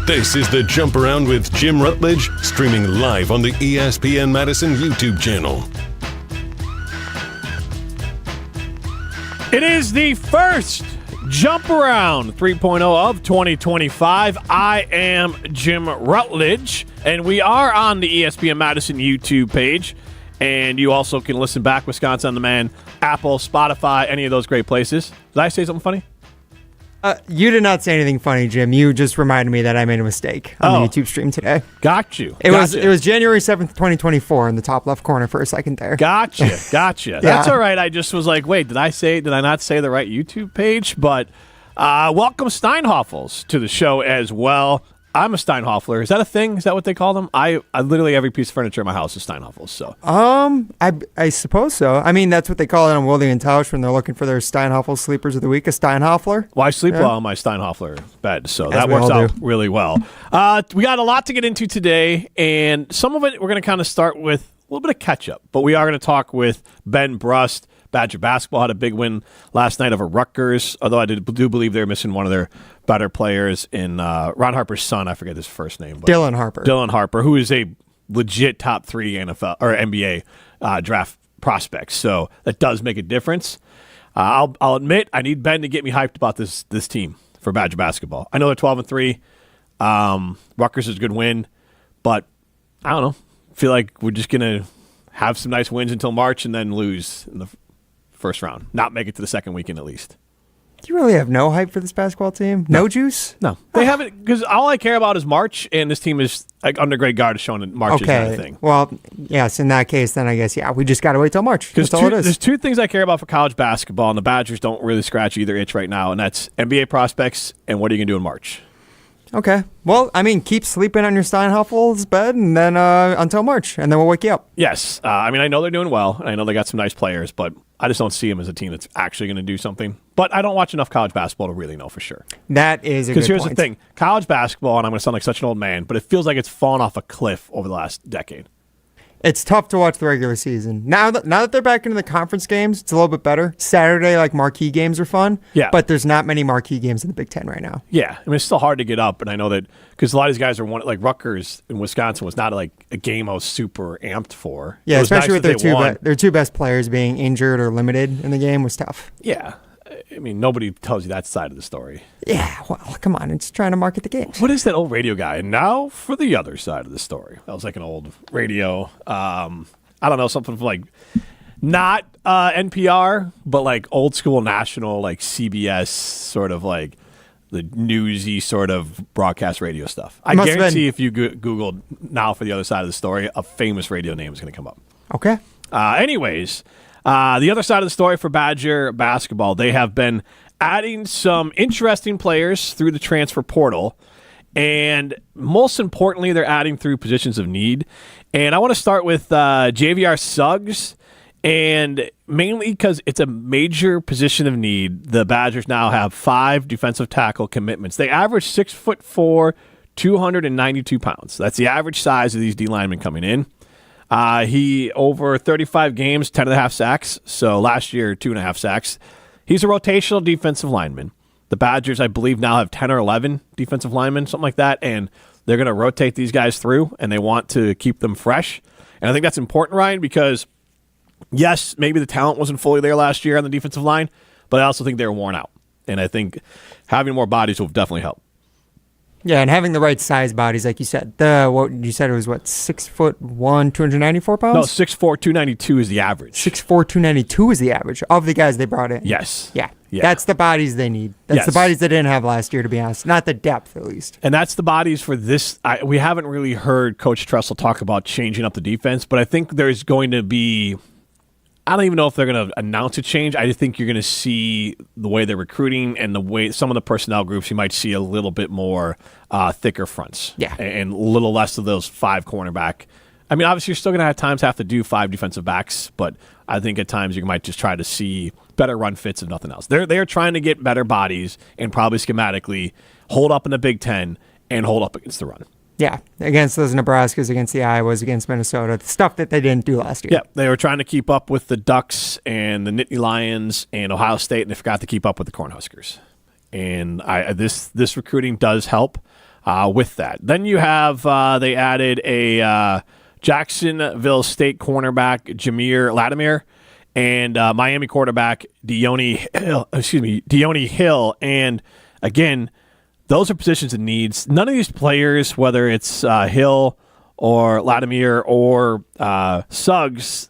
This is the Jump Around with Jim Rutledge, streaming live on the ESPN Madison YouTube channel. It is the first Jump Around 3.0 of 2025. I am Jim Rutledge, and we are on the ESPN Madison YouTube page. And you also can listen back, Wisconsin On Demand, Apple, Spotify, any of those great places. Did I say something funny? You did not say anything funny, Jim. You just reminded me that I made a mistake on the YouTube stream today. Got you. It was January 7th, 2024 in the top left corner for a second there. Gotcha. Yeah. That's all right. I just was like, wait, did I not say the right YouTube page? But welcome Steinhoffels to the show as well. I'm a Steinhoffler. Is that a thing? Is that what they call them? I literally every piece of furniture in my house is Steinhoffels. So I suppose so. I mean, that's what they call it on Wilding and Tausch when they're looking for their Steinhoffel sleepers of the week. A Steinhoffler. Well, I sleep well in my Steinhoffler bed, so that works out really well. We got a lot to get into today, and some of it we're going to kind of start with a little bit of catch up, but we are going to talk with Ben Brust. Badger basketball had a big win last night over Rutgers, although I do believe they're missing one of their better players in Ron Harper's son. I forget his first name. But Dylan Harper, who is a legit top 3 NFL or NBA draft prospect. So that does make a difference. I'll admit I need Ben to get me hyped about this team for Badger basketball. I know they're 12-3. Rutgers is a good win, but I don't know. I feel like we're just gonna have some nice wins until March and then lose in the first round. Not make it to the second weekend at least. Do you really have no hype for this basketball team? No juice? No. They haven't, because all I care about is March, and this team is like under great guard is showing that March is not a thing. Well, yes, in that case, then I guess, we just got to wait till March. That's all it is. There's two things I care about for college basketball, and the Badgers don't really scratch either itch right now, and that's NBA prospects and what are you going to do in March. Okay. Well, I mean, keep sleeping on your Steinhoffel's bed and then until March, and then we'll wake you up. Yes. I mean, I know they're doing well, and I know they got some nice players, but I just don't see them as a team that's actually going to do something. But I don't watch enough college basketball to really know for sure. That is a good point. Because here's the thing. College basketball, and I'm going to sound like such an old man, but it feels like it's fallen off a cliff over the last decade. It's tough to watch the regular season. Now that they're back into the conference games, it's a little bit better. Saturday, marquee games are fun. Yeah. But there's not many marquee games in the Big Ten right now. Yeah. I mean, it's still hard to get up, and I know that because a lot of these guys are like Rutgers in Wisconsin was not like a game I was super amped for. Yeah, especially with their two best players being injured or limited in the game was tough. Yeah. I mean, nobody tells you that side of the story. Yeah, well, come on. It's trying to market the games. What is that old radio guy? And now for the other side of the story. That was like an old radio, I don't know, something like not NPR, but like old school national, like CBS, sort of like the newsy sort of broadcast radio stuff. I guarantee if you Googled now for the other side of the story, a famous radio name is going to come up. Okay. Anyways, the other side of the story for Badger basketball, they have been adding some interesting players through the transfer portal, and most importantly, they're adding through positions of need. And I want to start with JVR Suggs, and mainly because it's a major position of need, the Badgers now have 5 defensive tackle commitments. They average 6'4", 292 pounds. That's the average size of these D linemen coming in. He, over 35 games, 10.5 sacks. So last year, 2.5 sacks. He's a rotational defensive lineman. The Badgers, I believe, now have 10 or 11 defensive linemen, something like that. And they're going to rotate these guys through, and they want to keep them fresh. And I think that's important, Ryan, because, yes, maybe the talent wasn't fully there last year on the defensive line, but I also think they were worn out. And I think having more bodies will definitely help. Yeah, and having the right size bodies, like you said. What you said it was 6'1", 294 pounds? No, 6'4", 292 is the average. 6'4", 292 is the average of the guys they brought in. Yes. Yeah. That's the bodies they need. That's the bodies they didn't have last year, to be honest. Not the depth, at least. And that's the bodies for this. We haven't really heard Coach Tressel talk about changing up the defense, but I think there's going to be, I don't even know if they're going to announce a change. I just think you're going to see the way they're recruiting and the way some of the personnel groups, you might see a little bit more thicker fronts. Yeah. And a little less of those 5 cornerback. I mean, obviously, you're still going to have to do 5 defensive backs, but I think at times you might just try to see better run fits if nothing else. They're trying to get better bodies and probably schematically hold up in the Big Ten and hold up against the run. Yeah, against those Nebraskas, against the Iowas, against Minnesota, the stuff that they didn't do last year. Yeah, they were trying to keep up with the Ducks and the Nittany Lions and Ohio State, and they forgot to keep up with the Cornhuskers. And this recruiting does help. with that. Then you have they added a Jacksonville State cornerback, Jameer Latimer, and Miami quarterback, Deone Hill. And again, those are positions and needs. None of these players, whether it's Hill or Latimer or Suggs,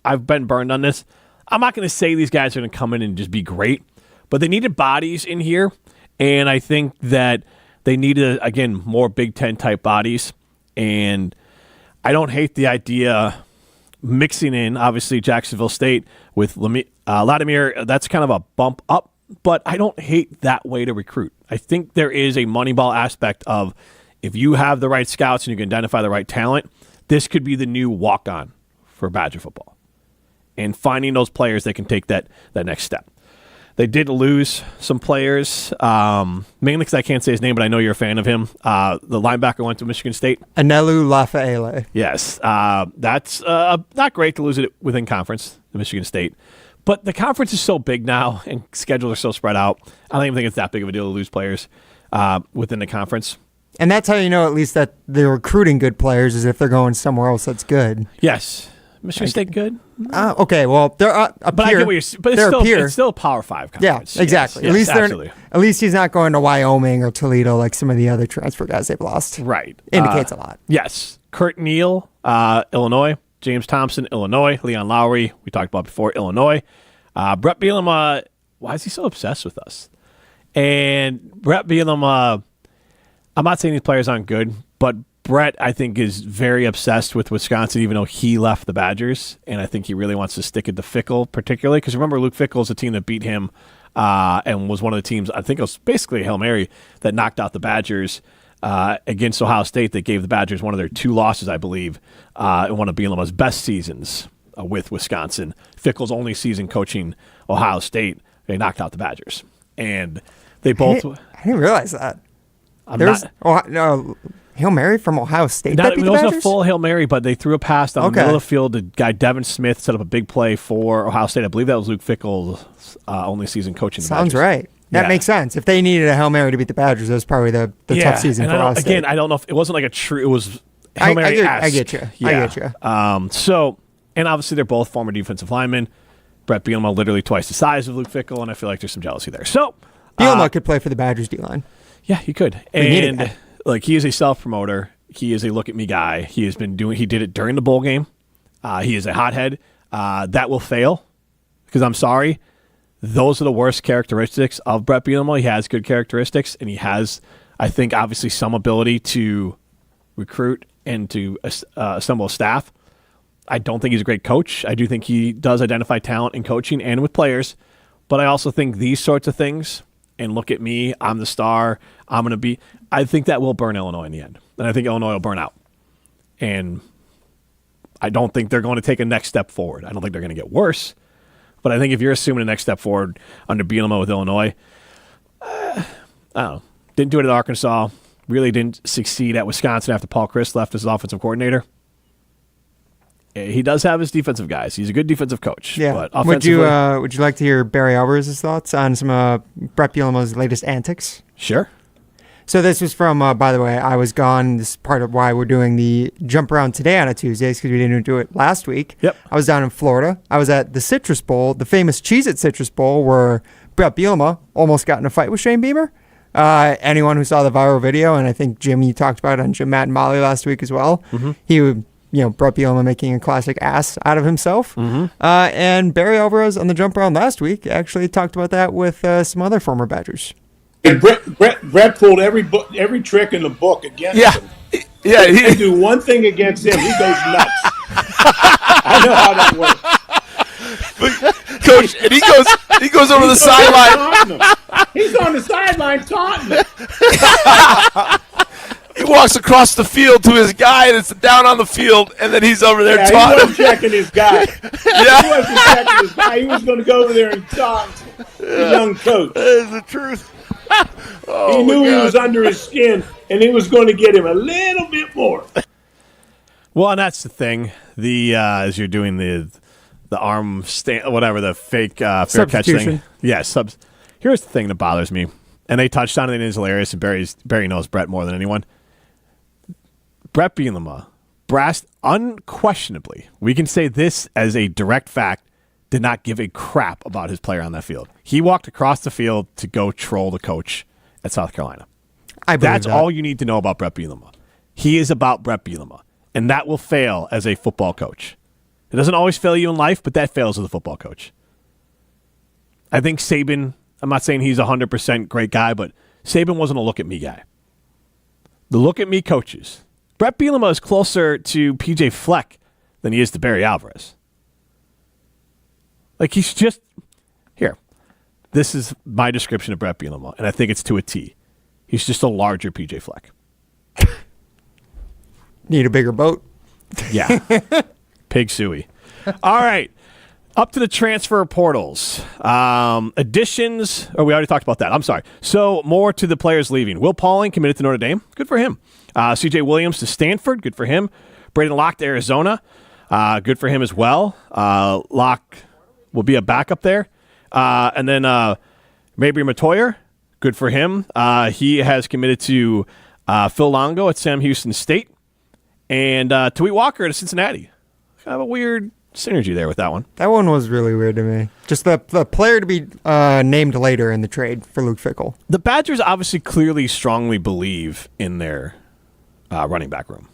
I've been burned on this. I'm not going to say these guys are going to come in and just be great, but they needed bodies in here, and I think that they needed, again, more Big Ten type bodies. And I don't hate the idea mixing in, obviously, Jacksonville State with Latimer. That's kind of a bump up, but I don't hate that way to recruit. I think there is a Moneyball aspect of if you have the right scouts and you can identify the right talent, this could be the new walk-on for Badger football. And finding those players that can take that next step. They did lose some players, mainly because I can't say his name, but I know you're a fan of him. The linebacker went to Michigan State. Anelu Lafaele. Yes. That's not great to lose it within conference, the Michigan State. But the conference is so big now and schedules are so spread out, I don't even think it's that big of a deal to lose players within the conference. And that's how you know at least that they're recruiting good players is if they're going somewhere else that's good. Yes. Michigan State good? Okay, well, they're a peer. But I get what you're, but it's still a Power 5 conference. Yeah, exactly. Yes, at least he's not going to Wyoming or Toledo like some of the other transfer guys they've lost. Right. Indicates a lot. Yes. Kurt Neal, Illinois. James Thompson, Illinois. Leon Lowry, we talked about before, Illinois. Brett Bielema, why is he so obsessed with us? And Brett Bielema, I'm not saying these players aren't good, but Brett, I think, is very obsessed with Wisconsin, even though he left the Badgers. And I think he really wants to stick it to Fickell, particularly. Because remember, Luke Fickell is a team that beat him and was one of the teams, I think it was basically a Hail Mary, that knocked out the Badgers against Ohio State. That gave the Badgers one of their 2 losses, I believe, in one of Bielema's best seasons with Wisconsin. Fickell's only season coaching Ohio State, they knocked out the Badgers. And they both... I didn't realize that. Hail Mary from Ohio State. It wasn't a full Hail Mary, but they threw a pass down the middle of the field. The guy Devin Smith set up a big play for Ohio State. I believe that was Luke Fickell's only season coaching the Badgers. Sounds right. That makes sense. If they needed a Hail Mary to beat the Badgers, that was probably the tough season for Ohio State. Again, I don't know if it wasn't like a true. It was Hail Mary-esque. I get you. Yeah. I get you. So, and obviously they're both former defensive linemen. Brett Bielema literally twice the size of Luke Fickell, and I feel like there's some jealousy there. So Bielema could play for the Badgers D-line. Yeah, he could. And like he is a self-promoter. He is a look-at-me guy. He did it during the bowl game. He is a hothead. That will fail because I'm sorry. Those are the worst characteristics of Brett Bielema. He has good characteristics, and he has, I think, obviously some ability to recruit and to assemble a staff. I don't think he's a great coach. I do think he does identify talent in coaching and with players, but I also think these sorts of things, and look at me, I'm the star, I'm going to be, I think that will burn Illinois in the end. And I think Illinois will burn out. And I don't think they're going to take a next step forward. I don't think they're going to get worse. But I think if you're assuming a next step forward under Bielema with Illinois, I don't know. Didn't do it at Arkansas. Really didn't succeed at Wisconsin after Paul Chryst left as offensive coordinator. He does have his defensive guys. He's a good defensive coach. Yeah. But offensively, would you like to hear Barry Alvarez's thoughts on some Brett Bielema's latest antics? Sure. So this was from, by the way, I was gone. This is part of why we're doing the jump around today on a Tuesday because we didn't do it last week. Yep. I was down in Florida. I was at the Citrus Bowl, the famous Cheez-It Citrus Bowl, where Brett Bielema almost got in a fight with Shane Beamer. Anyone who saw the viral video, and I think Jim, you talked about it on Jim, Matt, and Molly last week as well. Mm-hmm. He would, Brett Bielema making a classic ass out of himself. Mm-hmm. And Barry Alvarez on the jump around last week actually talked about that with some other former Badgers. And Brett pulled every trick in the book against him. Yeah, he do one thing against him, he goes nuts. I know how that works. Coach, and he goes over the sideline. He's on the sideline taunting him. He walks across the field to his guy, and it's down on the field, and then he's over there taunting. He wasn't checking his guy. He wasn't checking his guy. He was going to go over there and taunt the young coach. That is the truth. He knew he was under his skin, and he was going to get him a little bit more. Well, and that's the thing. As you're doing the arm stand, whatever, the fake fair catch thing. Yeah, here's the thing that bothers me. and they touched on it in his hilarious, and Barry knows Brett more than anyone. Brett Bielema, Brust, unquestionably, we can say this as a direct fact, did not give a crap about his player on that field. He walked across the field to go troll the coach at South Carolina. That's all you need to know about Brett Bielema. He is about Brett Bielema, and that will fail as a football coach. It doesn't always fail you in life, but that fails as a football coach. I think Saban, I'm not saying he's a 100% great guy, but Saban wasn't a look-at-me guy. The look-at-me coaches. Brett Bielema is closer to P.J. Fleck than he is to Barry Alvarez. Like, he's just... Here. This is my description of Brett Bielema, and I think it's to a T. He's just a larger P.J. Fleck. Need a bigger boat. Yeah. Pig suey. All right. Up to the transfer portals. Additions. Oh, we already talked about that. I'm sorry. So, more to the players leaving. Will Pauling committed to Notre Dame. Good for him. C.J. Williams to Stanford. Good for him. Braden Locke to Arizona. Good for him as well. Locke will be a backup there. And then Mabry Matoyer. Good for him. He has committed to Phil Longo at Sam Houston State. And Tawee Walker to Cincinnati. Kind of a weird synergy there with that one. That one was really weird to me. Just the player to be named later in the trade for Luke Fickell. The Badgers obviously clearly strongly believe in their running back room.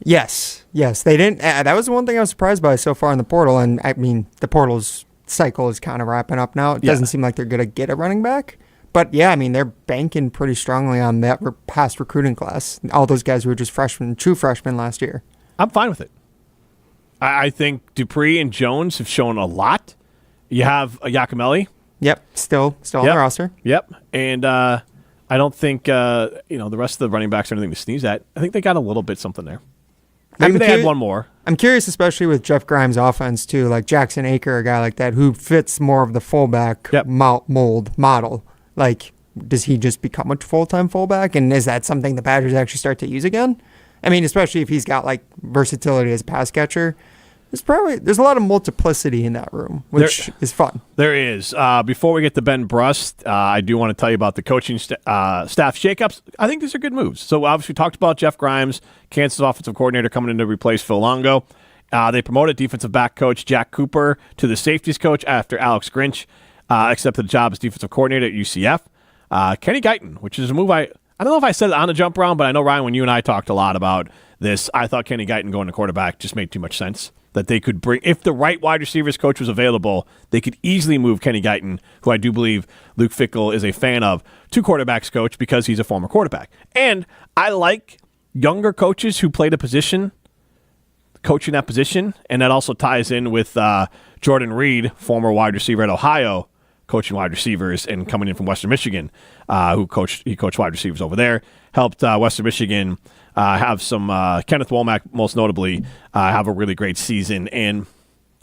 Yes. They didn't. That was the one thing I was surprised by so far in the portal. And I mean, the portal's cycle is kind of wrapping up now. It doesn't seem like they're going to get a running back. But yeah, I mean, they're banking pretty strongly on that past recruiting class. All those guys who were just true freshmen last year. I'm fine with it. I think Dupree and Jones have shown a lot. You have Yakimelli. Yep, still on the roster. Yep, and I don't think the rest of the running backs are anything to sneeze at. I think they got a little bit something there. Maybe they had one more. I'm curious, especially with Jeff Grimes' offense too, like Jackson Aker, a guy like that who fits more of the fullback model. Like, does he just become a full-time fullback? And is that something the Badgers actually start to use again? I mean, especially if he's got like versatility as a pass catcher. There's a lot of multiplicity in that room, which is fun. There is. Before we get to Ben Brust, I do want to tell you about the coaching staff shakeups. I think these are good moves. So obviously we talked about Jeff Grimes, Kansas offensive coordinator, coming in to replace Phil Longo. They promoted defensive back coach Jack Cooper to the safeties coach after Alex Grinch accepted the job as defensive coordinator at UCF. Kenny Guiton, which is a move I don't know if I said it on the jump round, but I know, Ryan, when you and I talked a lot about this, I thought Kenny Guiton going to quarterback just made too much sense. That they could bring, if the right wide receivers coach was available, they could easily move Kenny Guiton, who I do believe Luke Fickell is a fan of, to quarterbacks coach because he's a former quarterback. And I like younger coaches who played a position, coaching that position, and that also ties in with Jordan Reid, former wide receiver at Ohio, coaching wide receivers and coming in from Western Michigan, he coached wide receivers over there, helped Western Michigan have some Kenneth Womack, most notably, have a really great season, and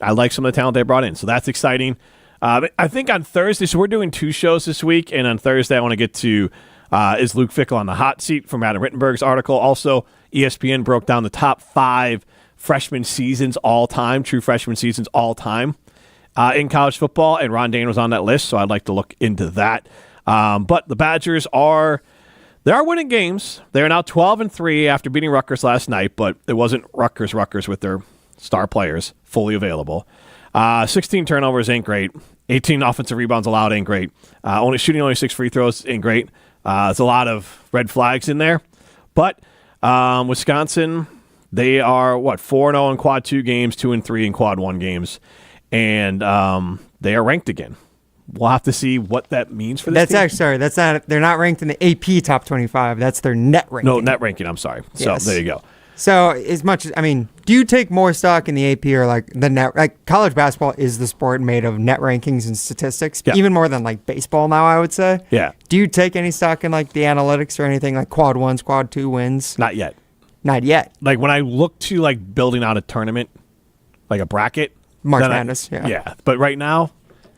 I like some of the talent they brought in, so that's exciting. I think on Thursday, so we're doing 2 shows this week, and on Thursday I want to get to is Luke Fickell on the hot seat from Adam Rittenberg's article. Also, ESPN broke down the top 5 freshman seasons all time, true freshman seasons all time in college football, and Ron Dane was on that list, so I'd like to look into that. But the Badgers they are winning games. They are now 12-3 after beating Rutgers last night, but it wasn't Rutgers with their star players fully available. 16 turnovers ain't great. 18 offensive rebounds allowed ain't great. Shooting only 6 free throws ain't great. There's a lot of red flags in there. But Wisconsin, they are, 4-0 in quad 2 games, 2-3 in quad 1 games. And they are ranked again. We'll have to see what that means for this team. That's not. They're not ranked in the AP top 25. That's their net ranking. No, net ranking. I'm sorry. So there you go. So as much as do you take more stock in the AP or like the net? Like college basketball is the sport made of net rankings and statistics, even more than like baseball now, I would say. Yeah. Do you take any stock in like the analytics or anything like quad 1s, quad 2 wins? Not yet. Not yet. Like when I look to like building out a tournament, like a bracket, March Madness. Yeah. But right now,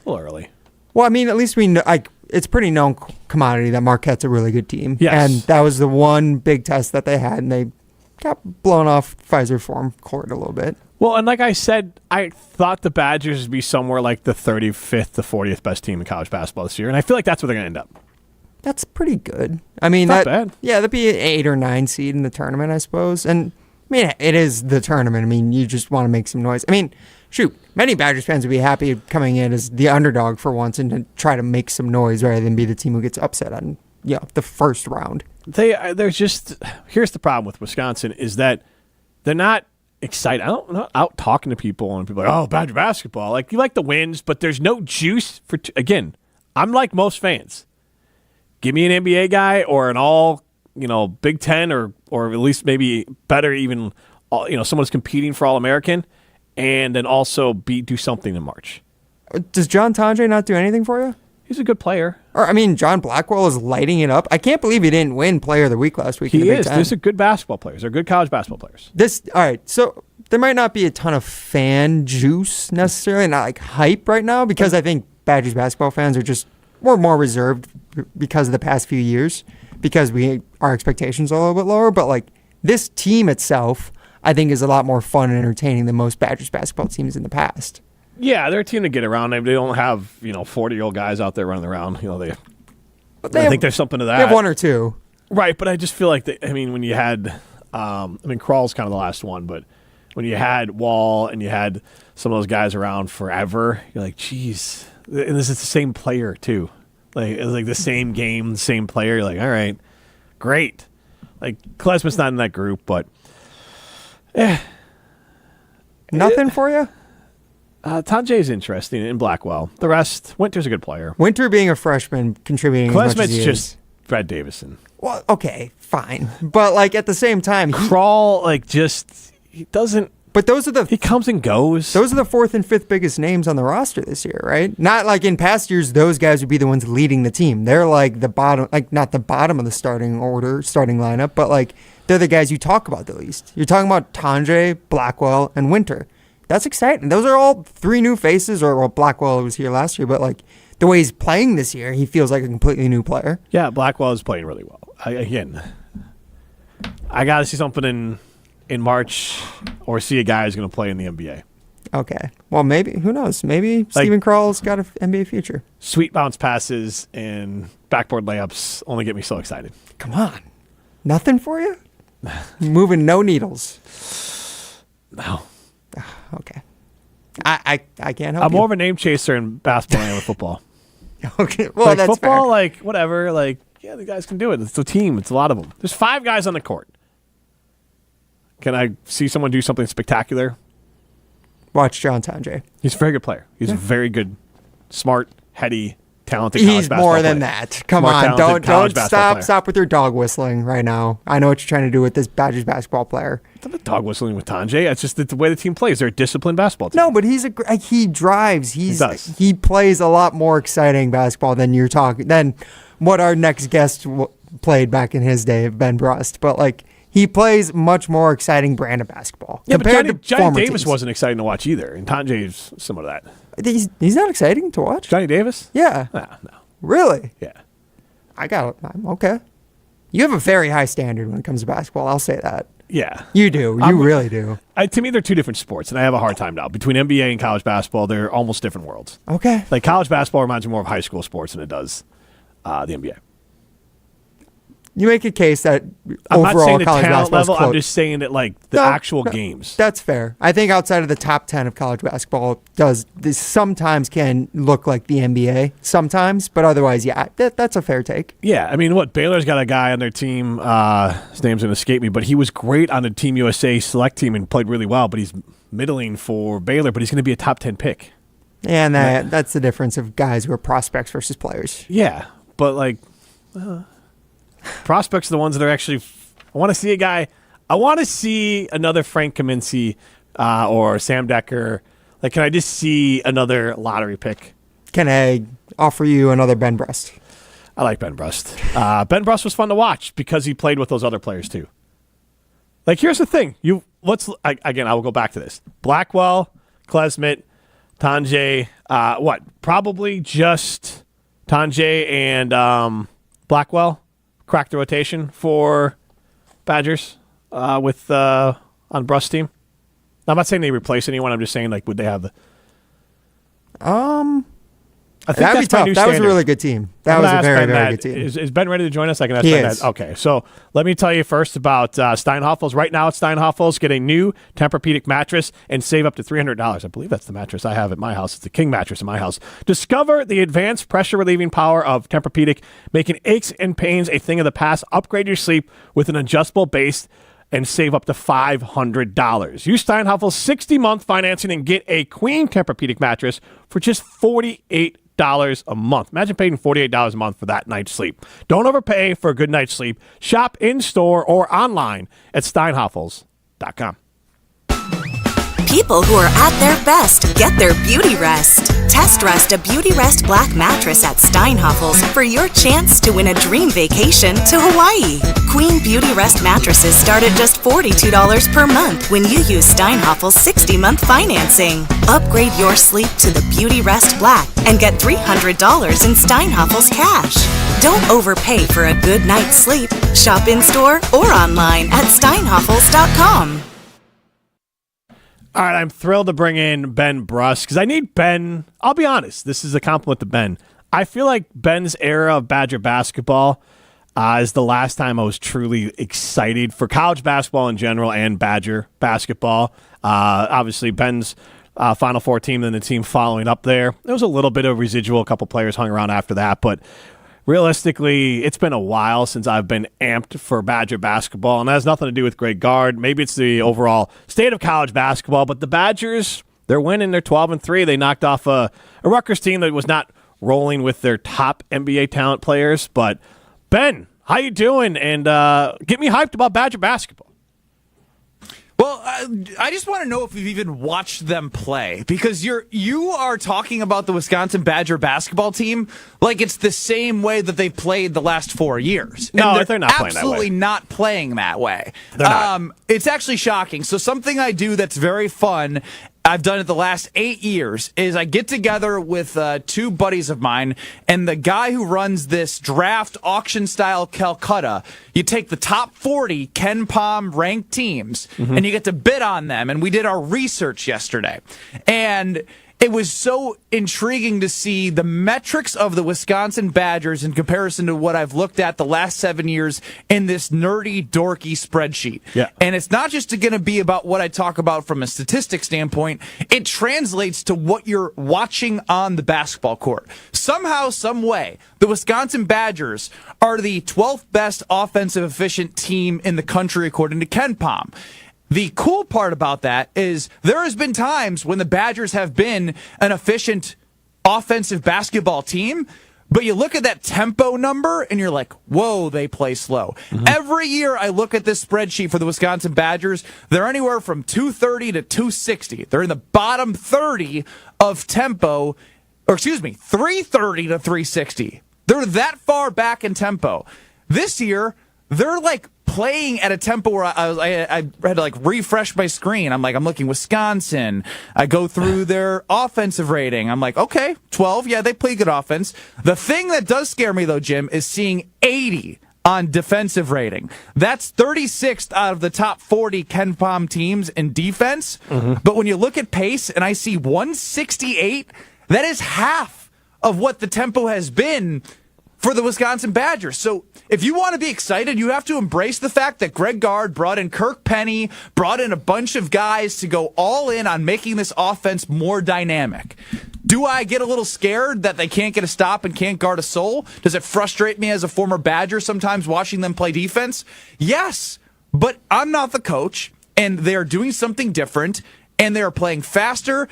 a little early. Well, I mean, at least we know, it's pretty known commodity that Marquette's a really good team. Yes. And that was the one big test that they had, and they got blown off Pfizer Forum court a little bit. Well, and like I said, I thought the Badgers would be somewhere like the 35th to 40th best team in college basketball this year, and I feel like that's where they're going to end up. That's pretty good. I mean, Not bad. Yeah, that'd be an 8 or 9 seed in the tournament, I suppose. And I mean, it is the tournament. I mean, you just want to make some noise. I mean, shoot, many Badgers fans would be happy coming in as the underdog for once and to try to make some noise rather than be the team who gets upset on the first round. There's just here's the problem with Wisconsin is that they're not excited. I'm not out talking to people and people are like, oh, Badger basketball. Like, you like the wins, but there's no juice for. Again, I'm like most fans. Give me an NBA guy or an all, Big Ten or at least maybe better even, someone who's competing for All-American, and then also do something in March. Does John Tonje not do anything for you? He's a good player. Or, I mean, John Blackwell is lighting it up. I can't believe he didn't win Player of the Week last week. He in the Big is. Ten. These are good basketball players. They're good college basketball players. All right, so there might not be a ton of fan juice necessarily, not like hype right now, because I think Badgers basketball fans are just more reserved because of the past few years, because our expectations are a little bit lower. But like this team itself, I think is a lot more fun and entertaining than most Badgers basketball teams in the past. Yeah, they're a team to get around. They don't have 40-year-old guys out there running around. I think there's something to that. They have one or two, right? But I just feel like when you had, Kral's kind of the last one, but when you had Wall and you had some of those guys around forever, you're like, geez. And this is the same player too. Like it's like the same game, same player. You're like, all right, great. Like Klesmit's not in that group, but nothing for you. Tonje's interesting in Blackwell. The rest, Winter's a good player. Winter being a freshman contributing. Klesmit's just Brad Davison. Well, okay, fine, but like at the same time, Kral he doesn't. But he comes and goes. Those are the 4th and 5th biggest names on the roster this year, right? Not like in past years, those guys would be the ones leading the team. They're like the bottom, like not the bottom of the starting lineup, but like they're the guys you talk about the least. You're talking about Tonje, Blackwell, and Winter. That's exciting. Those are all 3 new faces, or Blackwell was here last year, but like the way he's playing this year, he feels like a completely new player. Yeah, Blackwell is playing really well. I got to see something in March or see a guy who's going to play in the NBA. Okay. Well, maybe. Who knows? Maybe Steven Kral's got an NBA future. Sweet bounce passes and backboard layups only get me so excited. Come on. Nothing for you? Moving no needles. No. Okay. I can't help I'm you. more of a name chaser in basketball than with football. Okay. Well, that's football, fair. whatever. The guys can do it. It's a team. It's a lot of them. There's 5 guys on the court. Can I see someone do something spectacular? Watch John Tonje. He's a very good player. He's a very good, smart, heady, talented college basketball player. He's more than that. Come on. Don't stop with your dog whistling right now. I know what you're trying to do with this Badgers basketball player. I'm not dog whistling with Tonje. It's just the way the team plays. They're a disciplined basketball team. No, but he drives. He does. He plays a lot more exciting basketball than what our next guest played back in his day, Ben Brust. But he plays much more exciting brand of basketball. Yeah, compared but Johnny Davis wasn't exciting to watch either, and Tonje's similar to that. He's not exciting to watch. Johnny Davis? Yeah. No. Really? Yeah. I got it. I'm okay. You have a very high standard when it comes to basketball. I'll say that. Yeah. You do. You really do. To me, they're 2 different sports, and I have a hard time now. Between NBA and college basketball, they're almost different worlds. Okay. College basketball reminds me more of high school sports than it does the NBA. You make a case that I'm overall not saying the college talent level. close. I'm just saying that the actual games. That's fair. I think outside of the top 10 of college basketball, this sometimes can look like the NBA. Sometimes, but otherwise, yeah, that's a fair take. Yeah, Baylor's got a guy on their team. His name's going to escape me, but he was great on the Team USA select team and played really well. But he's middling for Baylor, but he's going to be a top 10 pick. Yeah, and that's the difference of guys who are prospects versus players. Yeah, but prospects are the ones that are actually. I want to see a guy. I want to see another Frank Kaminsky or Sam Decker. Can I just see another lottery pick? Can I offer you another Ben Brust? I like Ben Brust. Ben Brust was fun to watch because he played with those other players too. Here's the thing. Again, I will go back to this. Blackwell, Klesmit, Tonje. Probably just Tonje and Blackwell. Crack the rotation for Badgers with on Brust team. I'm not saying they replace anyone. I'm just saying would they have the? I I think That'd be that's my tough. new That was a standard. really good team. That I'm was gonna a ask very, Ben very that. good team. Is Ben ready to join us? I can ask He Ben is. that. Okay, so let me tell you first about Steinhoffel's. Right now at Steinhoffel's, get a new Tempur-Pedic mattress and save up to $300. I believe that's the mattress I have at my house. It's the king mattress in my house. Discover the advanced pressure-relieving power of Tempur-Pedic, making aches and pains a thing of the past. Upgrade your sleep with an adjustable base and save up to $500. Use Steinhoffel's 60-month financing and get a queen Tempur-Pedic mattress for just $48 a month. Imagine paying $48 a month for that night's sleep. Don't overpay for a good night's sleep. Shop in-store or online at steinhoffels.com. People who are at their best get their beauty rest. Test Rest a Beauty Rest Black mattress at Steinhoffel's for your chance to win a dream vacation to Hawaii. Queen Beauty Rest mattresses start at just $42 per month when you use Steinhoffel's 60-month financing. Upgrade your sleep to the Beauty Rest Black and get $300 in Steinhoffel's cash. Don't overpay for a good night's sleep. Shop in-store or online at steinhoffels.com. All right, I'm thrilled to bring in Ben Brust because I need Ben. I'll be honest, this is a compliment to Ben. I feel like Ben's era of Badger basketball is the last time I was truly excited for college basketball in general and Badger basketball. Obviously, Ben's Final Four team and the team following up there. There was a little bit of residual. A couple players hung around after that, but realistically, it's been a while since I've been amped for Badger basketball, and that has nothing to do with Greg Gard. Maybe it's the overall state of college basketball, but the Badgers, they're winning. They're 12-3. They knocked off a Rutgers team that was not rolling with their top NBA talent players. But, Ben, how you doing? And get me hyped about Badger basketball. Well, I just want to know if you've even watched them play, because you are talking about the Wisconsin Badger basketball team like it's the same way that they've played the last 4 years. No, And they're not playing that way. Absolutely not playing that way. They're not. It's actually shocking. So something I do that's very fun, I've done it the last 8 years, is I get together with two buddies of mine, and the guy who runs this draft auction-style Calcutta, you take the top 40 Ken Palm ranked teams, and you get to bid on them, and we did our research yesterday. And it was so intriguing to see the metrics of the Wisconsin Badgers in comparison to what I've looked at the last 7 years in this nerdy, dorky spreadsheet. Yeah. And it's not just going to be about what I talk about from a statistic standpoint. It translates to what you're watching on the basketball court. Somehow, some way, the Wisconsin Badgers are the 12th best offensive efficient team in the country, according to Ken Palm. The cool part about that is there has been times when the Badgers have been an efficient offensive basketball team, but you look at that tempo number and you're like, whoa, they play slow. Every year I look at this spreadsheet for the Wisconsin Badgers, they're anywhere from 230 to 260. They're in the bottom 30 of tempo, or excuse me, 330 to 360. They're that far back in tempo. This year, they're like playing at a tempo where I had to like refresh my screen. I'm looking Wisconsin. I go through their offensive rating. I'm like, okay, 12. Yeah, they play good offense. The thing that does scare me though, Jim, is seeing 80 on defensive rating. That's 36th out of the top 40 Ken Palm teams in defense. But when you look at pace and I see 168, that is half of what the tempo has been for the Wisconsin Badgers. So if you want to be excited, you have to embrace the fact that Greg Gard brought in Kirk Penny, brought in a bunch of guys to go all in on making this offense more dynamic. Do I get a little scared that they can't get a stop and can't guard a soul? Does it frustrate me as a former Badger sometimes watching them play defense? Yes, but I'm not the coach, and they're doing something different, and they're playing faster.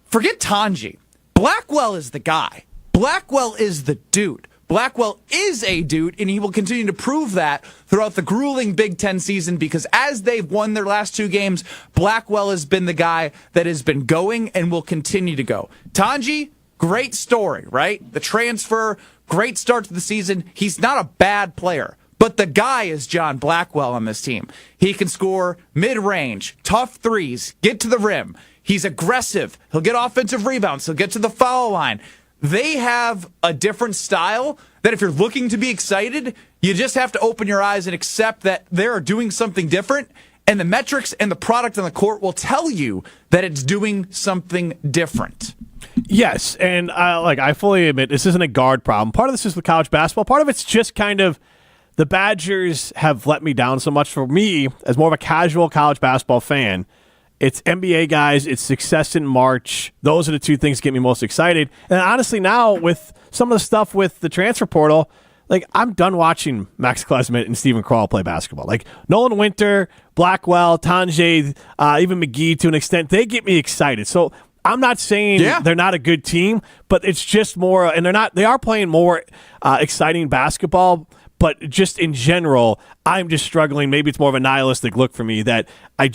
Forget Tanji. Blackwell is the guy. Blackwell is the dude. Blackwell is a dude, and he will continue to prove that throughout the grueling Big Ten season, because as they've won their last two games, Blackwell has been the guy that has been going and will continue to go. Tanji, great story, right? The transfer, great start to the season. He's not a bad player, but the guy is John Blackwell on this team. He can score mid-range, tough threes, get to the rim. He's aggressive. He'll get offensive rebounds. He'll get to the foul line. They have a different style that if you're looking to be excited, you just have to open your eyes and accept that they're doing something different, and the metrics and the product on the court will tell you that it's doing something different. Yes, and I fully admit this isn't a guard problem. Part of this is with college basketball. Part of it's just kind of the Badgers have let me down so much. For me, as more of a casual college basketball fan, it's NBA guys, it's success in March. Those are the two things that get me most excited. And honestly, now with some of the stuff with the transfer portal, like, I'm done watching Max Klesmit and Steven Krall play basketball. Like, Nolan Winter, Blackwell, Tanjay, even McGee to an extent, they get me excited. So I'm not saying they're not a good team, but it's just more, and they are playing more exciting basketball, but just in general, I'm just struggling. Maybe it's more of a nihilistic look for me that I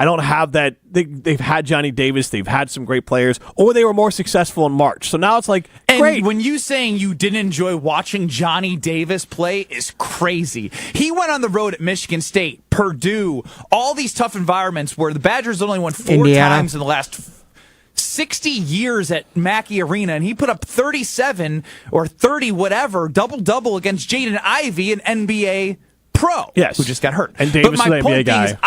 don't have that. They've had Johnny Davis. They've had some great players, or they were more successful in March. So now it's like, great. And when you saying you didn't enjoy watching Johnny Davis play is crazy. He went on the road at Michigan State, Purdue, all these tough environments where the Badgers only won 4 Indiana. times in the last 60 years at Mackey Arena, and he put up 37 or 30, whatever, double-double against Jaden Ivey, an NBA pro, who just got hurt. And Davis but my is an point NBA guy. being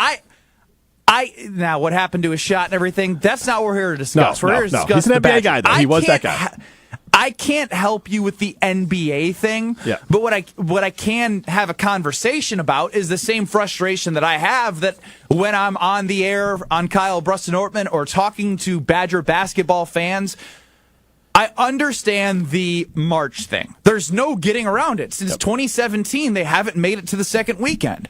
is, now what happened to his shot and everything, that's not what we're here to discuss. We're here to discuss He's an the NBA Badgers. guy, though. He was that guy. I can't help you with the NBA thing, but what I can have a conversation about is the same frustration that I have that when I'm on the air on Kyle, Brust, and Ortman or talking to Badger basketball fans. I understand the March thing. There's no getting around it. Since 2017, they haven't made it to the second weekend.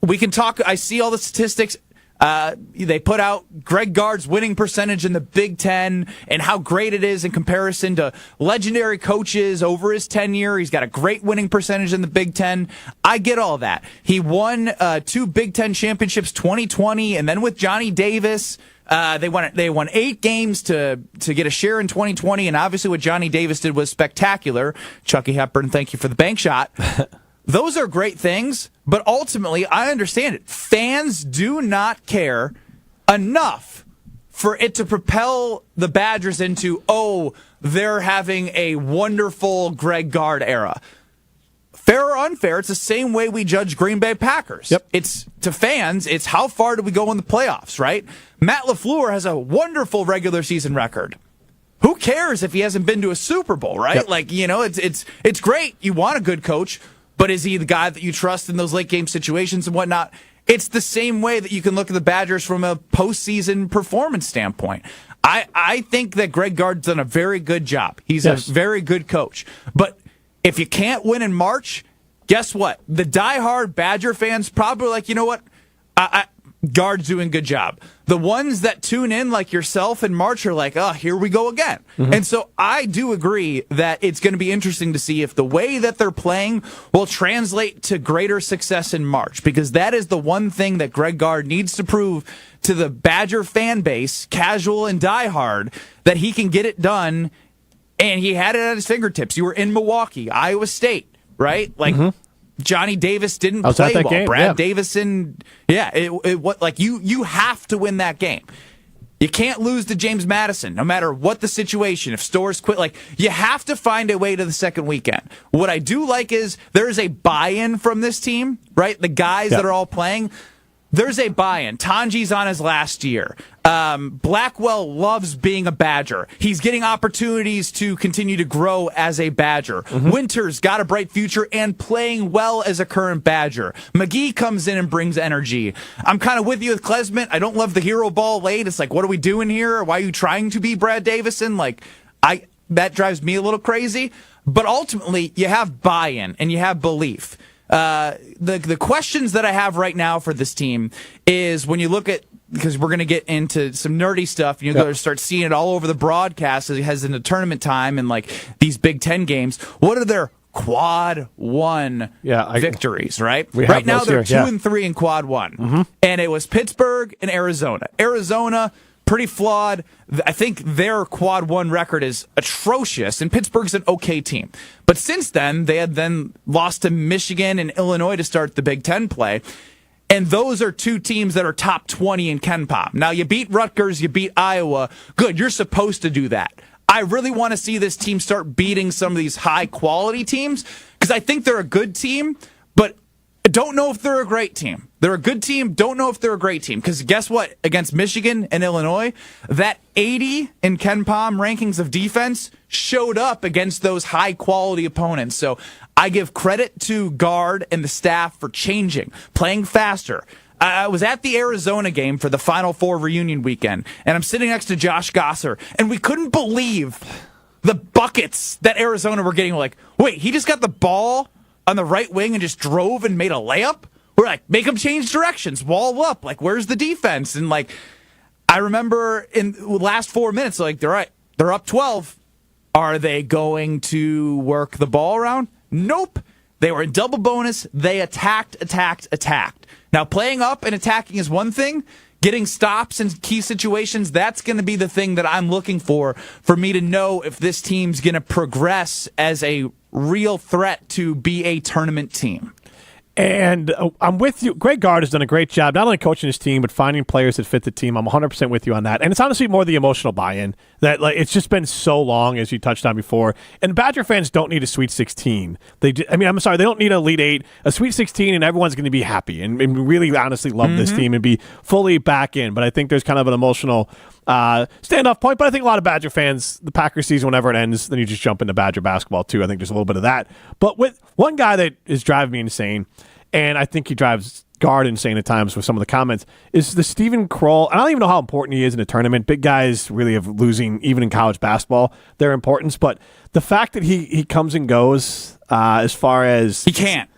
We can talk. I see all the statistics. They put out Greg Gard's winning percentage in the Big Ten and how great it is in comparison to legendary coaches over his tenure. He's got a great winning percentage in the Big Ten. I get all that. He won 2 Big Ten championships, 2020, and then with Johnny Davis. They won 8 games to get a share in 2020, and obviously what Johnny Davis did was spectacular. Chucky Hepburn, thank you for the bank shot. Those are great things, but ultimately, I understand it. Fans do not care enough for it to propel the Badgers into, they're having a wonderful Greg Gard era. Fair or unfair, it's the same way we judge Green Bay Packers. Yep. It's to fans, it's how far do we go in the playoffs, right? Matt LaFleur has a wonderful regular season record. Who cares if he hasn't been to a Super Bowl, right? Yep. Like, it's great. You want a good coach, but is he the guy that you trust in those late game situations and whatnot? It's the same way that you can look at the Badgers from a postseason performance standpoint. I think that Greg Gard's done a very good job. He's a very good coach. But if you can't win in March, guess what? The diehard Badger fans probably like, you know what? Gard's doing a good job. The ones that tune in like yourself in March are like, here we go again. Mm-hmm. And so I do agree that it's going to be interesting to see if the way that they're playing will translate to greater success in March, because that is the one thing that Greg Gard needs to prove to the Badger fan base, casual and diehard, that he can get it done. And he had it at his fingertips. You were in Milwaukee, Iowa State, right? Like, Johnny Davis didn't play well. Game, Brad Davison, you have to win that game. You can't lose to James Madison, no matter what the situation. If Stores quit, you have to find a way to the second weekend. What I do like is there's a buy-in from this team, right? The guys that are all playing. There's a buy-in. Tanji's on his last year. Blackwell loves being a Badger. He's getting opportunities to continue to grow as a Badger. Winter's got a bright future and playing well as a current Badger. McGee comes in and brings energy. I'm kind of with you with Klesmit. I don't love the hero ball late. It's like, what are we doing here? Why are you trying to be Brad Davison? That drives me a little crazy. But ultimately, you have buy-in and you have belief. The questions that I have right now for this team is when you look at, because we're going to get into some nerdy stuff, and you're going to start seeing it all over the broadcast as it has in the tournament time and these Big Ten games. What are their quad one victories, right? Right now they're 2-3 in quad one. And it was Pittsburgh and Arizona. Arizona, pretty flawed. I think their quad one record is atrocious, and Pittsburgh's an okay team. But since then, they had then lost to Michigan and Illinois to start the Big Ten play. And those are 2 teams that are top 20 in KenPom. Now, you beat Rutgers, you beat Iowa. Good, you're supposed to do that. I really want to see this team start beating some of these high-quality teams, because I think they're a good team, but I don't know if they're a great team. They're a good team. Don't know if they're a great team. Because guess what? Against Michigan and Illinois, that 80 in Ken Pom rankings of defense showed up against those high-quality opponents. So I give credit to Guard and the staff for changing, playing faster. I was at the Arizona game for the Final Four reunion weekend, and I'm sitting next to Josh Gosser, and we couldn't believe the buckets that Arizona were getting. We're like, wait, he just got the ball on the right wing and just drove and made a layup? We're like, make him change directions, wall up. Like, where's the defense? And, like, I remember in the last 4 minutes, like, they're up 12. Are they going to work the ball around? Nope. They were in double bonus. They attacked. Now, playing up and attacking is one thing. Getting stops in key situations, that's going to be the thing that I'm looking for me to know if this team's going to progress as a real threat to be a tournament team. And I'm with you. Greg Gard has done a great job, not only coaching his team, but finding players that fit the team. I'm 100% with you on that. And it's honestly more the emotional buy-in that, like, it's just been so long, as you touched on before. And Badger fans don't need a Sweet 16. They don't need an Elite 8, a Sweet 16, and everyone's going to be happy and really honestly love this team and be fully back in. But I think there's kind of an emotional standoff point. But I think a lot of Badger fans, the Packers season, whenever it ends, then you just jump into Badger basketball too. I think there's a little bit of that. But with one guy that is driving me insane, and I think he drives Guard insane at times with some of the comments, is the Steven Kroll. I don't even know how important he is in a tournament. Big guys really have losing, even in college basketball, their importance. But the fact that he comes and goes as far as... He can't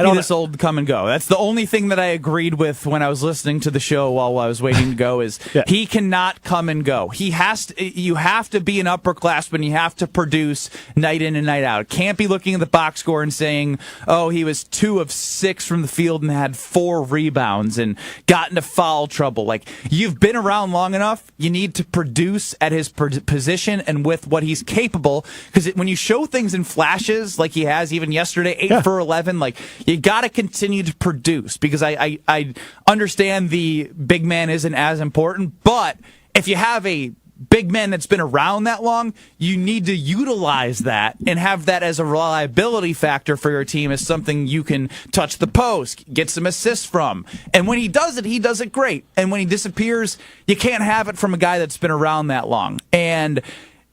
be this old to come and go. That's the only thing that I agreed with when I was listening to the show while I was waiting to go is he cannot come and go. You have to be an upperclassman. You have to produce night in and night out. It can't be looking at the box score and saying, oh, he was 2 of 6 from the field and had 4 rebounds and got into foul trouble. Like, you've been around long enough. You need to produce at his position and with what he's capable. Because when you show things in flashes like he has even yesterday, 8 for 11, like, you got to continue to produce because I understand the big man isn't as important, but if you have a big man that's been around that long, you need to utilize that and have that as a reliability factor for your team as something you can touch the post, get some assists from. And when he does it great. And when he disappears, you can't have it from a guy that's been around that long. And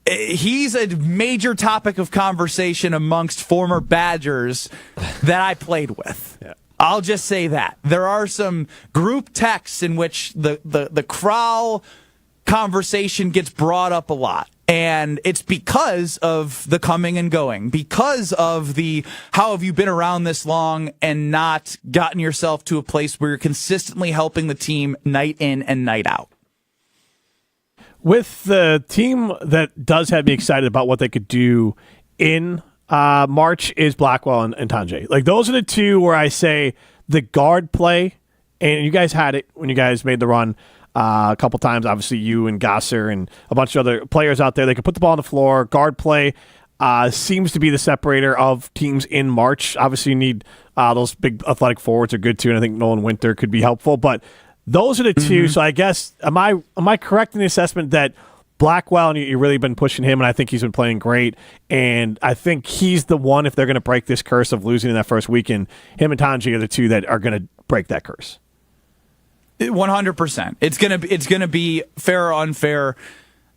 he's a major topic of conversation amongst former Badgers that I played with. Yeah. I'll just say that. There are some group texts in which the Crowell conversation gets brought up a lot. And it's because of the coming and going, because of the how have you been around this long and not gotten yourself to a place where you're consistently helping the team night in and night out. With the team that does have me excited about what they could do in March is Blackwell and Tanjay. Like, those are the two where I say the guard play, and you guys had it when you guys made the run a couple times. Obviously, you and Gosser and a bunch of other players out there. They can put the ball on the floor. Guard play seems to be the separator of teams in March. Obviously, you need those big athletic forwards are good too, and I think Nolan Winter could be helpful, but those are the two. So I guess, am I correct in the assessment that Blackwell, and you've really been pushing him, and I think he's been playing great, and I think he's the one, if they're going to break this curse of losing in that first weekend, him and Tanji are the two that are going to break that curse. 100%. It's gonna be fair or unfair.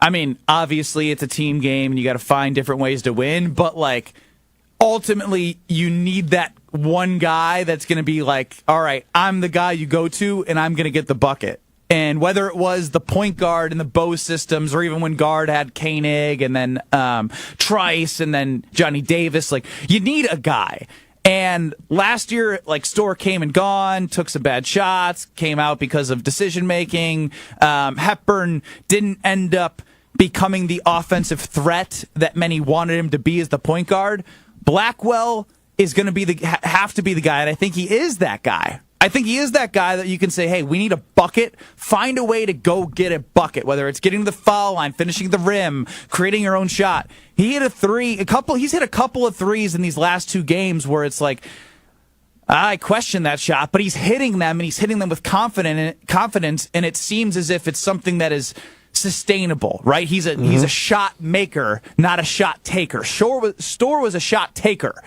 I mean, obviously it's a team game, and you got to find different ways to win, but like, ultimately, you need that one guy that's going to be like, all right, I'm the guy you go to, and I'm going to get the bucket. And whether it was the point guard in the Bo systems, or even when guard had Koenig and then Trice and then Johnny Davis, like, you need a guy. And last year, like, Storr came and gone, took some bad shots, came out because of decision making. Hepburn didn't end up becoming the offensive threat that many wanted him to be as the point guard. Blackwell is going to have to be the guy, and I think he is that guy. I think he is that guy that you can say, hey, we need a bucket. Find a way to go get a bucket, whether it's getting to the foul line, finishing the rim, creating your own shot. He hit he's hit a couple of threes in these last 2 games where it's like, I question that shot, but he's hitting them, and he's hitting them with confidence, and it seems as if it's something that is sustainable, right? He's a shot maker, not a shot taker. Storr was a shot taker.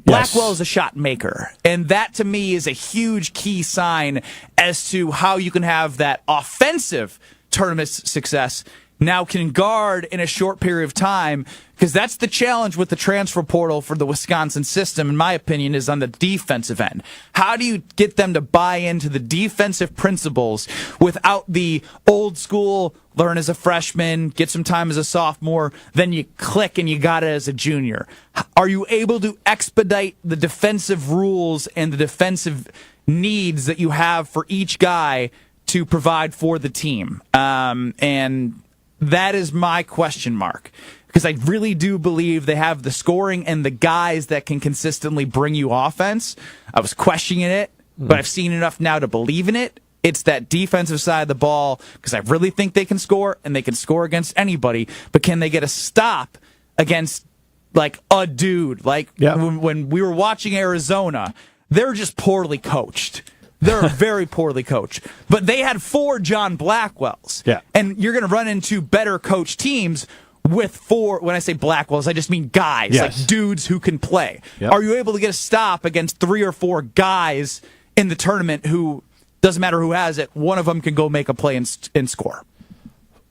Blackwell is a shot maker, and that to me is a huge key sign as to how you can have that offensive tournament success. Now can guard in a short period of time, because that's the challenge with the transfer portal for the Wisconsin system, in my opinion, is on the defensive end. How do you get them to buy into the defensive principles without the old school, learn as a freshman, get some time as a sophomore, then you click and you got it as a junior? Are you able to expedite the defensive rules and the defensive needs that you have for each guy to provide for the team? And that is my question mark, because I really do believe they have the scoring and the guys that can consistently bring you offense. I was questioning it, but I've seen enough now to believe in it. It's that defensive side of the ball, because I really think they can score, and they can score against anybody, but can they get a stop against like a dude? Like when we were watching Arizona, they're just poorly coached. They're very poorly coached. But they had 4 John Blackwells. Yeah. And you're going to run into better coached teams with 4. When I say Blackwells, I just mean guys, like dudes who can play. Yep. Are you able to get a stop against 3 or 4 guys in the tournament who, doesn't matter who has it, one of them can go make a play and score?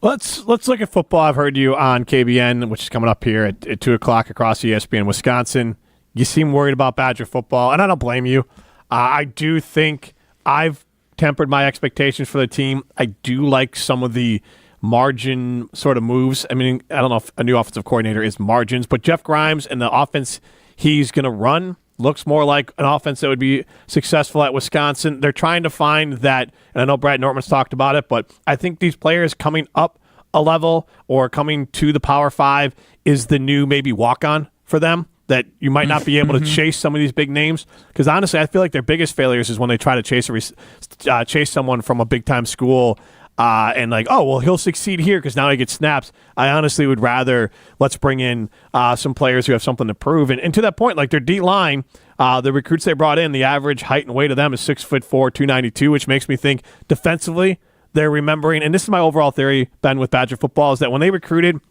Let's look at football. I've heard you on KBN, which is coming up here at 2 o'clock across ESPN Wisconsin. You seem worried about Badger football, and I don't blame you. I do think I've tempered my expectations for the team. I do like some of the margin sort of moves. I mean, I don't know if a new offensive coordinator is margins, but Jeff Grimes and the offense he's going to run looks more like an offense that would be successful at Wisconsin. They're trying to find that, and I know Brad Nortman's talked about it, but I think these players coming up a level or coming to the Power 5 is the new maybe walk-on for them, that you might not be able to chase some of these big names. Because honestly, I feel like their biggest failures is when they try to chase someone from a big-time school and like, oh, well, he'll succeed here because now he gets snaps. I honestly would rather let's bring in some players who have something to prove. And to that point, like their D-line, the recruits they brought in, the average height and weight of them is 6'4", 292, which makes me think defensively they're remembering. And this is my overall theory, Ben, with Badger football, is that when they recruited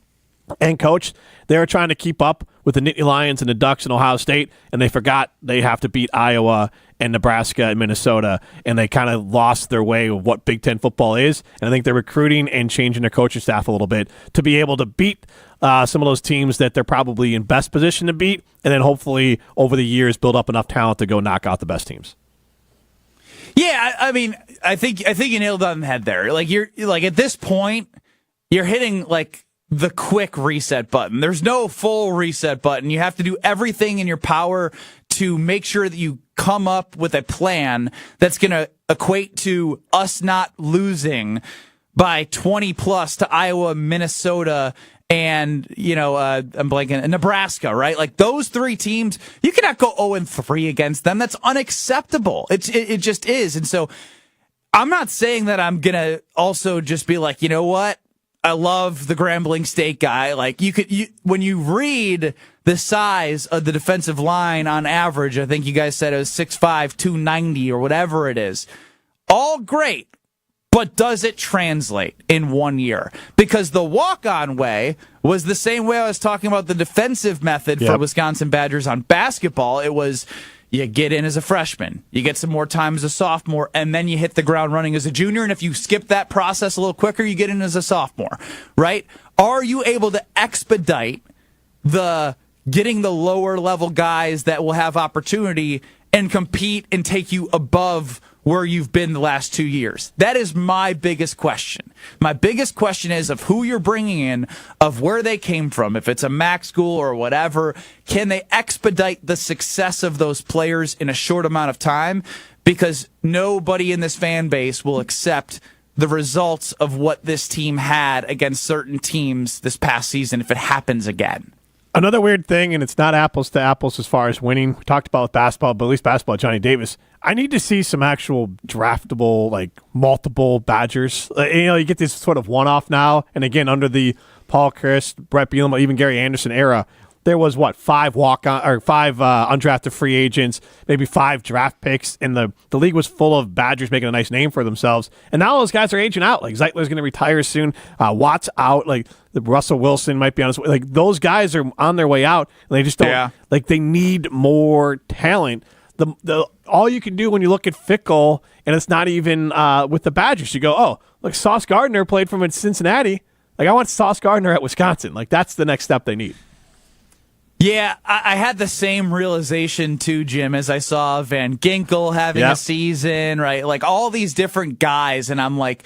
and coached, they were trying to keep up with the Nittany Lions and the Ducks and Ohio State, and they forgot they have to beat Iowa and Nebraska and Minnesota, and they kind of lost their way of what Big Ten football is. And I think they're recruiting and changing their coaching staff a little bit to be able to beat some of those teams that they're probably in best position to beat, and then hopefully over the years build up enough talent to go knock out the best teams. Yeah, I mean, I think you nailed it on the head there. Like you're like at this point, you're hitting like the quick reset button. There's no full reset button. You have to do everything in your power to make sure that you come up with a plan that's going to equate to us not losing by 20 plus to Iowa, Minnesota, and, I'm blanking, Nebraska, right? Like those 3 teams, you cannot go 0-3 against them. That's unacceptable. It just is. And so I'm not saying that I'm going to also just be like, you know what? I love the Grambling State guy. Like when you read the size of the defensive line on average, I think you guys said it was 6'5", 290 or whatever it is. All great. But does it translate in 1 year? Because the walk-on way was the same way I was talking about the defensive method for Wisconsin Badgers on basketball. It was you get in as a freshman, you get some more time as a sophomore, and then you hit the ground running as a junior. And if you skip that process a little quicker, you get in as a sophomore, right? Are you able to expedite the getting the lower level guys that will have opportunity and compete and take you above where you've been the last 2 years? That is my biggest question. My biggest question is of who you're bringing in, of where they came from. If it's a MAC school or whatever, can they expedite the success of those players in a short amount of time? Because nobody in this fan base will accept the results of what this team had against certain teams this past season if it happens again. Another weird thing, and it's not apples to apples as far as winning. We talked about with basketball, but at least basketball, Johnny Davis. I need to see some actual draftable, like multiple Badgers. You get this sort of one-off now, and again, under the Paul Chryst, Brett Bielema, even Gary Anderson era, there was five walk-on or five undrafted free agents, maybe 5 draft picks, and the league was full of Badgers making a nice name for themselves. And now those guys are aging out. Like Zeitler's going to retire soon. Watt's out. Like Russell Wilson might be on his way. Like those guys are on their way out, and they just don't. Like they need more talent. The all you can do when you look at Fickell, and it's not even with the Badgers, you go, oh, look, Sauce Gardner played from Cincinnati. Like I want Sauce Gardner at Wisconsin. Like that's the next step they need. Yeah, I had the same realization too, Jim, as I saw Van Ginkel having a season, right? Like all these different guys, and I'm like,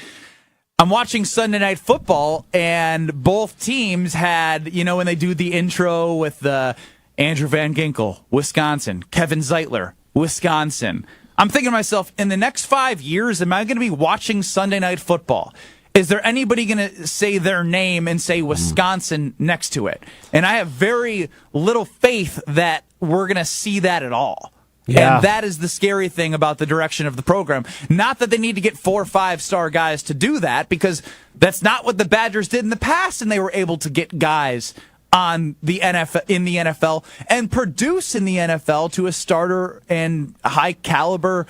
I'm watching Sunday Night Football, and both teams had, when they do the intro with the Andrew Van Ginkel, Wisconsin, Kevin Zeitler, Wisconsin. I'm thinking to myself, in the next 5 years, am I going to be watching Sunday Night Football? Is there anybody going to say their name and say Wisconsin next to it? And I have very little faith that we're going to see that at all. Yeah. And that is the scary thing about the direction of the program. Not that they need to get 4 or 5-star guys to do that, because that's not what the Badgers did in the past, and they were able to get guys on the NFL, in the NFL, and produce in the NFL to a starter and high caliber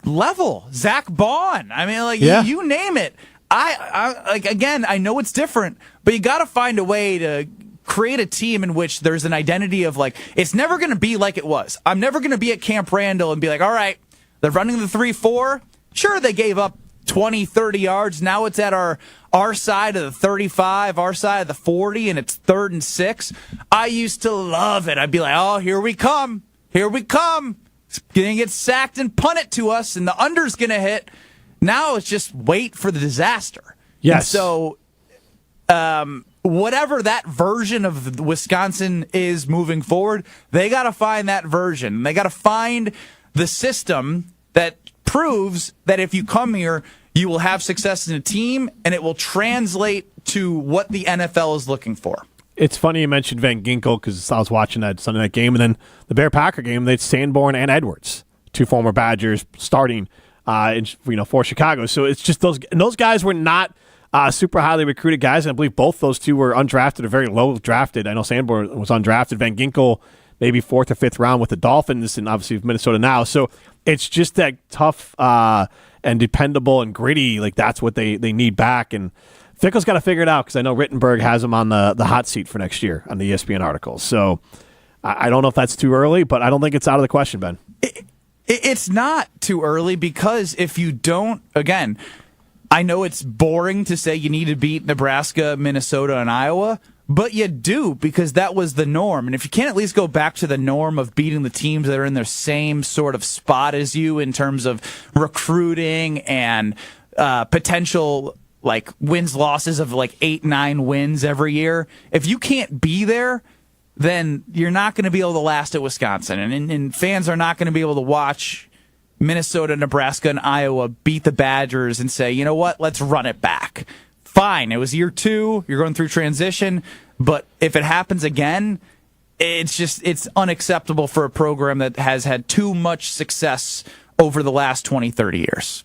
level. Zach Bond. I mean, you name it. I know it's different, but you got to find a way to create a team in which there's an identity of it's never going to be like it was. I'm never going to be at Camp Randall and be like, all right, they're running the 3-4. Sure, they gave up 20, 30 yards. Now it's at our side of the 35, our side of the 40, and it's 3rd and 6. I used to love it. I'd be like, oh, here we come. Here we come. It's going to get sacked and punt it to us, and the under's going to hit. Now it's just wait for the disaster. Yes. And so whatever that version of Wisconsin is moving forward, they got to find that version. They got to find the system that proves that if you come here, you will have success in a team, and it will translate to what the NFL is looking for. It's funny you mentioned Van Ginkel, because I was watching that Sunday night game, and then the Bear-Packer game, they had Sanborn and Edwards, 2 former Badgers, starting for Chicago. So it's just those guys were not super highly recruited guys, and I believe both those 2 were undrafted or very low drafted. I know Sanborn was undrafted. Van Ginkel maybe 4th or 5th round with the Dolphins, and obviously with Minnesota now. So it's just that tough and dependable and gritty. Like that's what they need back. And Fickell's got to figure it out, because I know Rittenberg has him on the hot seat for next year on the ESPN article. So I don't know if that's too early, but I don't think it's out of the question, Ben. It's not too early, because if you don't, again, I know it's boring to say you need to beat Nebraska, Minnesota, and Iowa, but you do, because that was the norm. And if you can't at least go back to the norm of beating the teams that are in their same sort of spot as you in terms of recruiting and potential wins, losses of 8, 9 wins every year, if you can't be there, then you're not going to be able to last at Wisconsin. And fans are not going to be able to watch Minnesota, Nebraska, and Iowa beat the Badgers and say, you know what, let's run it back. Fine, it was year 2, you're going through transition, but if it happens again, it's unacceptable for a program that has had too much success over the last 20, 30 years.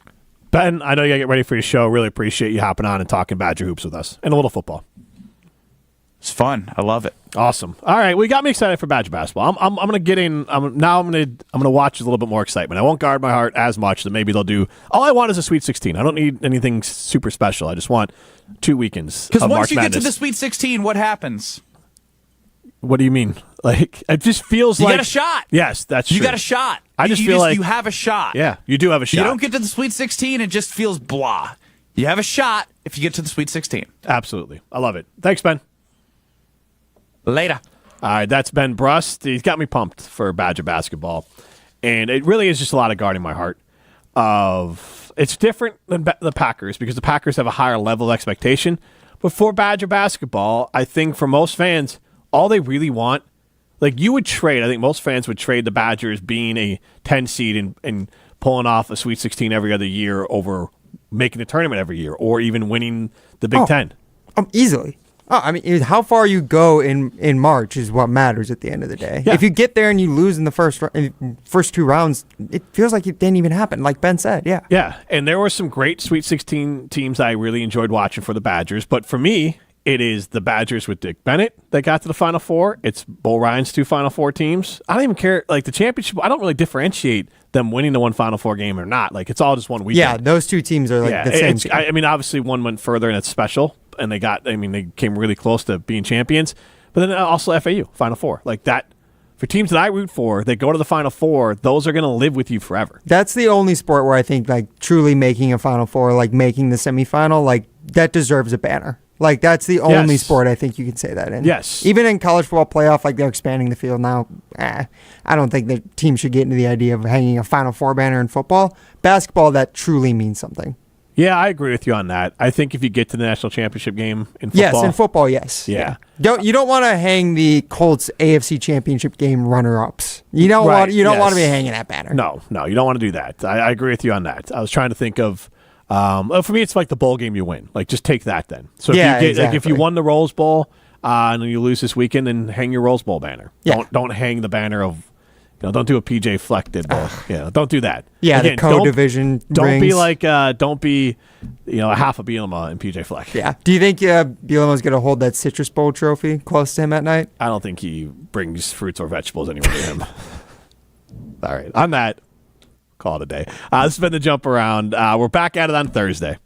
Ben, I know you got to get ready for your show. Really appreciate you hopping on and talking Badger hoops with us and a little football. It's fun. I love it. Awesome. All right, well, you got me excited for Badger basketball. I'm going to get in. I'm going to watch with a little bit more excitement. I won't guard my heart as much. Then maybe they'll do. All I want is a Sweet 16. I don't need anything super special. I just want 2 weekends. Because once March you Madness. get to the Sweet 16, what happens? What do you mean? It just feels you like got a shot. Yes, that's true. You got a shot. I just feel like you have a shot. Yeah, you do have a shot. You don't get to the Sweet 16, it just feels blah. You have a shot if you get to the Sweet 16. Absolutely, I love it. Thanks, Ben. Later. All right, that's Ben Brust. He's got me pumped for Badger basketball, and it really is just a lot of guarding my heart. It's different than the Packers, because the Packers have a higher level of expectation. But for Badger basketball, I think for most fans, all they really want, you would trade. I think most fans would trade the Badgers being a 10 seed and pulling off a Sweet 16 every other year over making the tournament every year, or even winning the Big Ten. Easily. Oh, I mean, how far you go in March is what matters at the end of the day. Yeah. If you get there and you lose in the first 2 rounds, it feels like it didn't even happen, like Ben said. Yeah. Yeah, and there were some great Sweet 16 teams I really enjoyed watching for the Badgers. But for me, It is the Badgers with Dick Bennett that got to the Final Four. It's Bo Ryan's 2 Final Four teams. I don't even care. Like, the championship, I don't really differentiate them winning the one Final Four game or not. Like, it's all just one weekend. Yeah, those two teams are like the same. I mean, obviously one went further and it's special, and they came really close to being champions. But then also FAU, Final Four. Like that, for teams that I root for, they go to the Final Four, those are going to live with you forever. That's the only sport where I think like truly making a Final Four, like making the semifinal, like that deserves a banner. Like that's the only sport I think you can say that in. Yes. Even in college football playoff, like they're expanding the field now. I don't think the team should get into the idea of hanging a Final Four banner in football. Basketball, that truly means something. Yeah, I agree with you on that. I think if you get to the national championship game in football. Yes, in football, yes. Yeah. You don't want to hang the Colts AFC championship game runner-ups. You don't want to be hanging that banner. No, you don't want to do that. I agree with you on that. I was trying to think of for me, it's like the bowl game you win. Like, just take that then. So if you won the Rose Bowl and then you lose this weekend, then hang your Rose Bowl banner. Yeah. Don't hang the banner of, don't do a PJ Fleck did bowl. Don't do that. Yeah, again, the co-division Don't be rings. like, don't be, a half a Bielema and PJ Fleck. Yeah. Do you think Bielema's going to hold that Citrus Bowl trophy close to him at night? I don't think he brings fruits or vegetables anywhere to him. All right. On that, call it a day. This has been the Jump Around. We're back at it on Thursday.